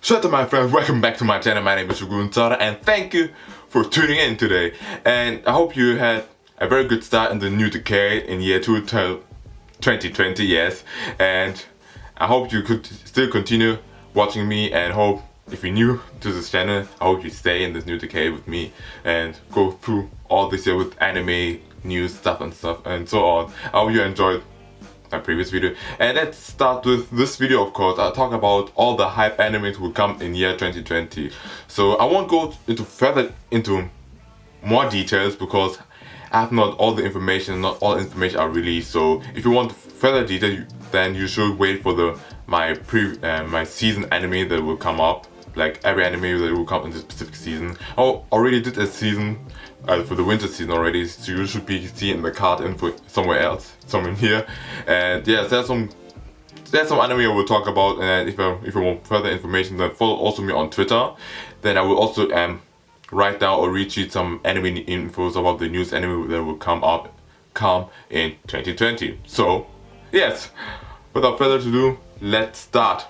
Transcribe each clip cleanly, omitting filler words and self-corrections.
Showtime, my friends, welcome back to my channel. My name is Shogun Zorra and thank you for tuning in today. And I hope you had a very good start in the new decade in year 2020, yes. And I hope you could still continue watching me, and hope if you're new to this channel, I hope you stay in this new decade with me and go through all this year with anime, news, stuff and so on. I hope you enjoyed my previous video. And let's start with this video. Of course, I'll talk about all the hype animes will come in year 2020. So I won't go further into more details because I have not all the information, not all information are released. So if you want further detail, then you should wait for my season anime that will come up. Like every anime that will come in this specific season. I already did a season for the winter season already, so you should be seeing the card info somewhere else, somewhere here. And yes, there's some anime I will talk about. And if you want further information, then follow also me on Twitter. Then I will also write down or retweet some anime infos about the news anime that will come in 2020. So yes, without further ado, let's start.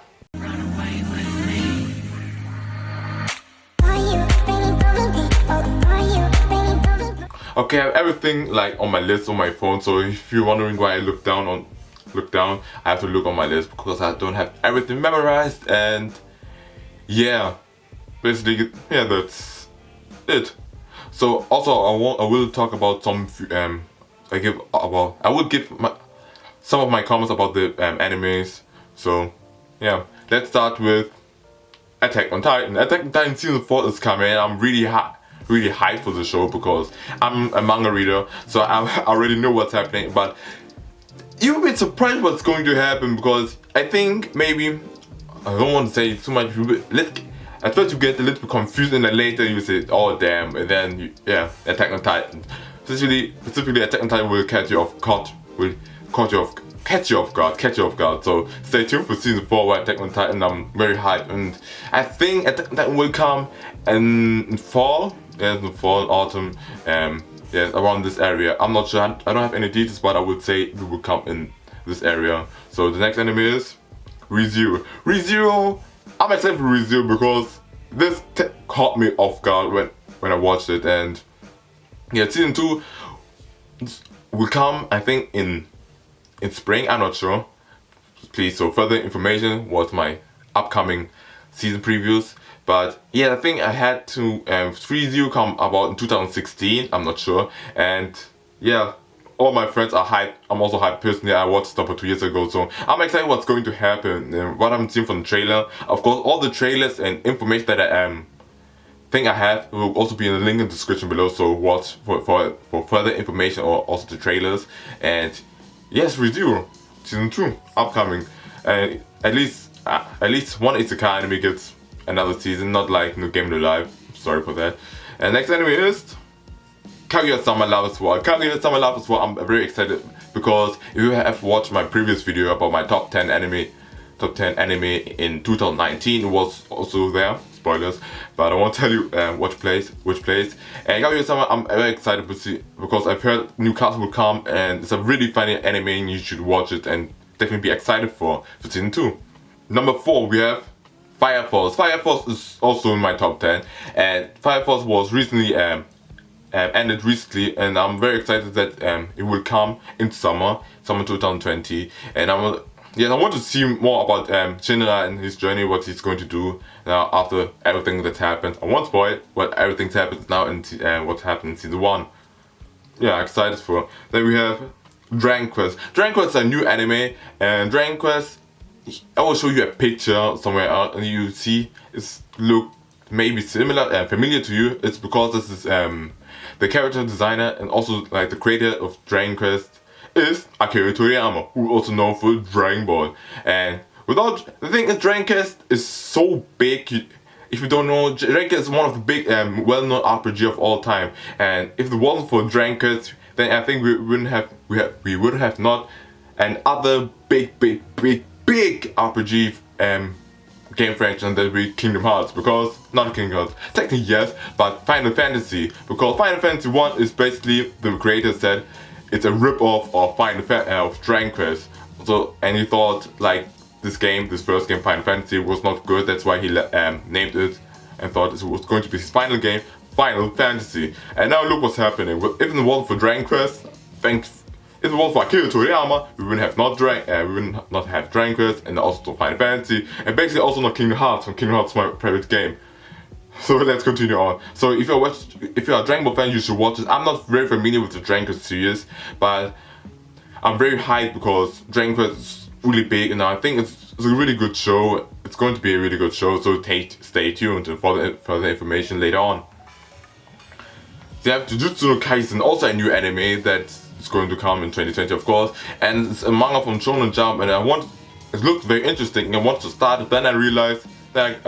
Okay, I have everything like on my list on my phone, so if you're wondering why I look down, I have to look on my list because I don't have everything memorized. And yeah, basically, yeah, that's it. So also I will talk about some I will give some of my comments about the animes. So yeah, let's start with Attack on Titan. Attack on Titan season 4 is coming, and I'm really hyped for the show because I'm a manga reader, so I already know what's happening. But you'll be surprised what's going to happen, because I think maybe, I don't want to say too much, at first you get a little bit confused and then later you say, oh damn, and then yeah, Attack on Titan. Specifically Attack on Titan will catch you off guard. So stay tuned for season 4 of Attack on Titan. I'm very hyped, and I think Attack on Titan will come in fall. Yes, in fall, autumn, yes, around this area. I'm not sure, I don't have any details, but I would say it will come in this area. So the next anime is ReZero. ReZero, I'm excited for ReZero because this caught me off guard when I watched it. And yeah, season 2 will come, I think, in spring, I'm not sure. Please, so further information was my upcoming season previews. But yeah, I think I had to ReZero come about in 2016, I'm not sure. And yeah, all my friends are hyped. I'm also hyped personally. I watched it about 2 years ago, so I'm excited what's going to happen and what I'm seeing from the trailer. Of course, all the trailers and information that I think I have will also be in the link in the description below, so watch for further information or also the trailers. And yes, ReZero season 2 upcoming. And at least one isekai anime gets another season, not like New Game No Life. Sorry for that. And next anime is Kaguya-sama Lover's War. Kaguya-sama Lover's War, I'm very excited because if you have watched my previous video about my top 10 anime in 2019, it was also there. Spoilers, but I won't tell you which place. And Kaguya-sama, I'm very excited to see because I've heard new cast will come, and it's a really funny anime and you should watch it and definitely be excited for season 2. Number 4 we have Fire Force. Fire Force is also in my top 10, and Fire Force was recently ended recently, and I'm very excited that it will come in summer 2020. And I want to see more about Shinra and his journey, what he's going to do now after everything that's happened. I won't spoil what everything's happened now and what happened in season 1. Yeah, excited for. Then we have Dragon Quest. Dragon Quest is a new anime, and Dragon Quest, I will show you a picture somewhere out and you see it's look maybe similar and familiar to you. It's because this is the character designer and also like the creator of Dragon Quest is Akira Toriyama, who also known for Dragon Ball. And the thing is, Dragon Quest is so big. If you don't know, Dragon Quest is one of the big well-known RPG of all time. And if it wasn't for Dragon Quest, then I think we would have not another big RPG game franchise that be Kingdom Hearts, because not Kingdom Hearts, technically yes, but Final Fantasy, because Final Fantasy 1 is basically, the creator said it's a rip-off of Dragon Quest. So, and he thought like this first game, Final Fantasy, was not good. That's why he named it and thought it was going to be his final game, Final Fantasy. And now look what's happening. If it wasn't for Dragon Quest, if it wasn't for Akira Toriyama, we wouldn't have Dragon Quest and also Final Fantasy, and basically also not Kingdom Hearts. From Kingdom Hearts, my favorite game. So let's continue on. So if you're a Dragon Ball fan, you should watch it. I'm not very familiar with the Dragon Quest series, but I'm very hyped because Dragon Quest is really big, and I think it's a really good show. It's going to be a really good show, so stay tuned for the further information later on. They have Jujutsu no Kaisen, also a new anime that's going to come in 2020, of course, and it's a manga from Shonen Jump, and it looked very interesting, and I wanted to start it. Then I realized that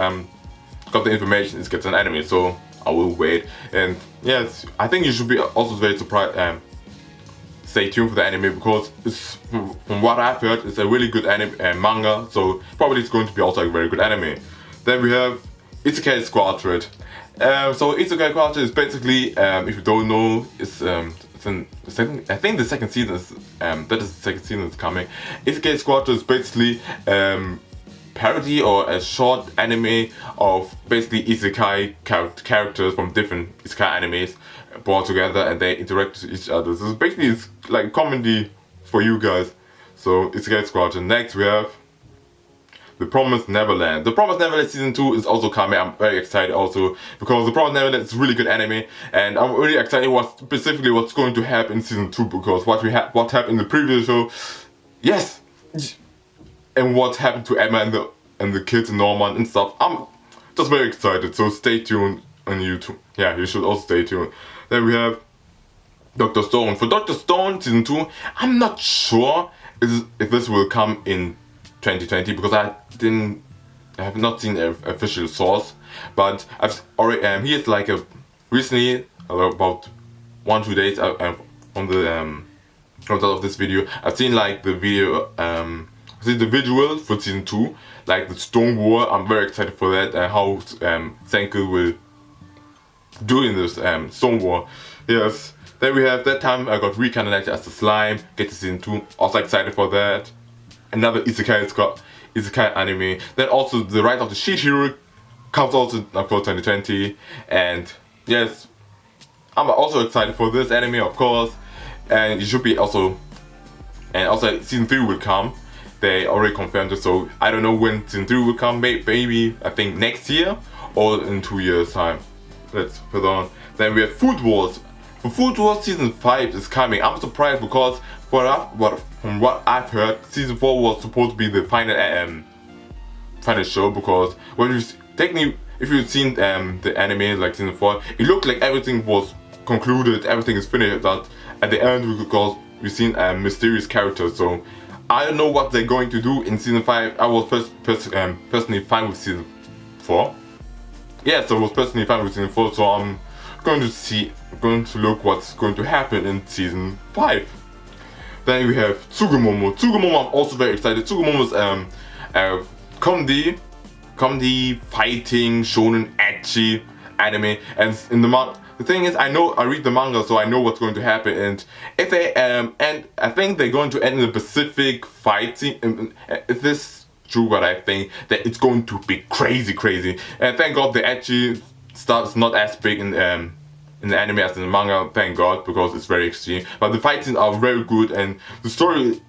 got the information, it gets an anime, so I will wait. And yes, I think you should be also very surprised. Stay tuned for the anime, because it's, from what I've heard, it's a really good anime manga, so probably it's going to be also a very good anime. Then we have Isekai Squadron. So Isekai Squadron is basically, if you don't know, I think the second season is the second season is coming. Isekai Squadron is basically parody or a short anime of basically isekai characters from different isekai animes brought together, and they interact with each other. So basically it's like comedy for you guys. So Isekai Squadron. Next we have The Promised Neverland. The Promised Neverland season 2 is also coming. I'm very excited also, because The Promised Neverland is a really good anime, and I'm really excited specifically what's going to happen in season 2, because what happened in the previous show, yes, and what happened to Emma and the kids and Norman and stuff. I'm just very excited, so stay tuned on YouTube. Yeah, you should also stay tuned. Then we have Dr. Stone. For Dr. Stone season 2, I'm not sure if this will come in 2020, because I have not seen an official source, but I've already here's like recently, about 1-2 days from the result of this video, I've seen like the video, see the visual for season 2, like the Stone War. I'm very excited for that, and how Senku will do in this Stone War. Yes. Then we have that time I got reincarnated as the slime. Get to season 2. Also excited for that. Another isekai anime. Then also The Rise of the Shield Hero comes also of course 2020. And yes, I'm also excited for this anime, of course. And it should be also, and also season 3 will come. They already confirmed it, so I don't know when season 3 will come. Maybe I think next year or in 2 years time. Let's put on. Then we have Food Wars. For Food Wars season 5 is coming. I'm surprised, because from what I've heard, season 4 was supposed to be the final show, because if you've seen the anime like season 4, it looked like everything was concluded, everything is finished, but at the end we've seen mysterious characters. So I don't know what they're going to do in season 5. I was personally fine with season 4. Yeah, so I was personally fine with season 4, so I'm going to look what's going to happen in season 5. Then we have Tsugumomo. Tsugumomo, I'm also very excited. Tsugumomo is a comedy, fighting, shonen, ecchi anime, and in the thing is, I read the manga, so I know what's going to happen, and if they and I think they're going to end in a specific fight scene. If this is true, but I think that it's going to be crazy. And thank God the ecchi stuff is not as big in the anime as in the manga, thank God, because it's very extreme. But the fight scenes are very good, and the story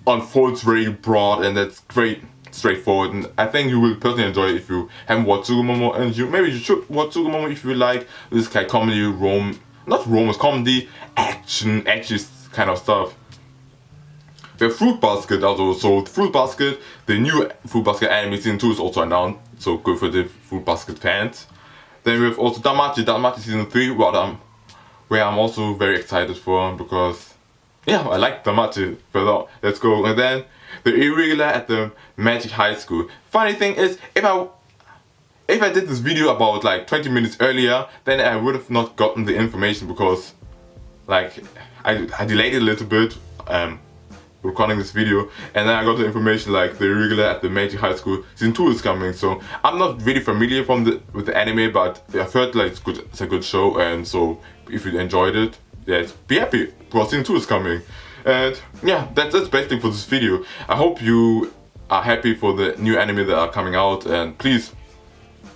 unfolds very broad, and that's very straightforward. And I think you will personally enjoy it if you haven't watched Tsugumomo, and maybe you should watch Tsugumomo if you like this kind of comedy, comedy, action, kind of stuff. We have Fruit Basket also. So Fruit Basket, the new Fruit Basket anime season 2 is also announced, so good for the Fruit Basket fans. Then we have also Danmachi season 3, where I'm also very excited for, because yeah, I like Danmachi. But let's go. And then the Irregular at the Magic High School. Funny thing is, if I did this video about like 20 minutes earlier, then I would have not gotten the information, because like I delayed it a little bit recording this video, and then I got the information like the Irregular at the Magic High School season 2 is coming. So I'm not really familiar with the anime, but I've heard like it's a good show, and so if you enjoyed it, yes, be happy, because season 2 is coming. And yeah, that's it basically for this video. I hope you are happy for the new anime that are coming out, and please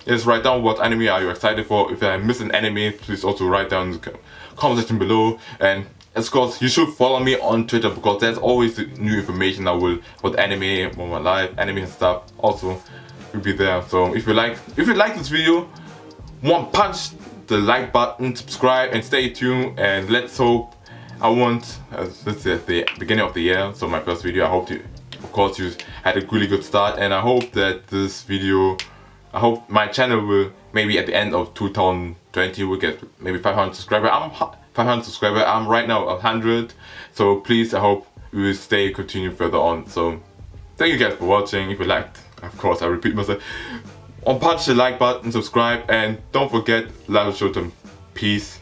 just write down what anime are you excited for. If I miss an anime, please also write down in the comment section below. And of course, you should follow me on Twitter, because there's always new information I will about anime, about my life, anime and stuff. Also, will be there. So if you like this video, punch the like button, subscribe, and stay tuned. And let's hope. This is at the beginning of the year, so my first video. I hope of course, you had a really good start, and I hope that this video. I hope my channel will, maybe at the end of 2020, will get maybe 500 subscribers. I'm right now 100. So please, I hope we will continue further on. So thank you guys for watching. If you liked, of course, I repeat myself, punch the like button, subscribe, and don't forget, love Showtime. Peace.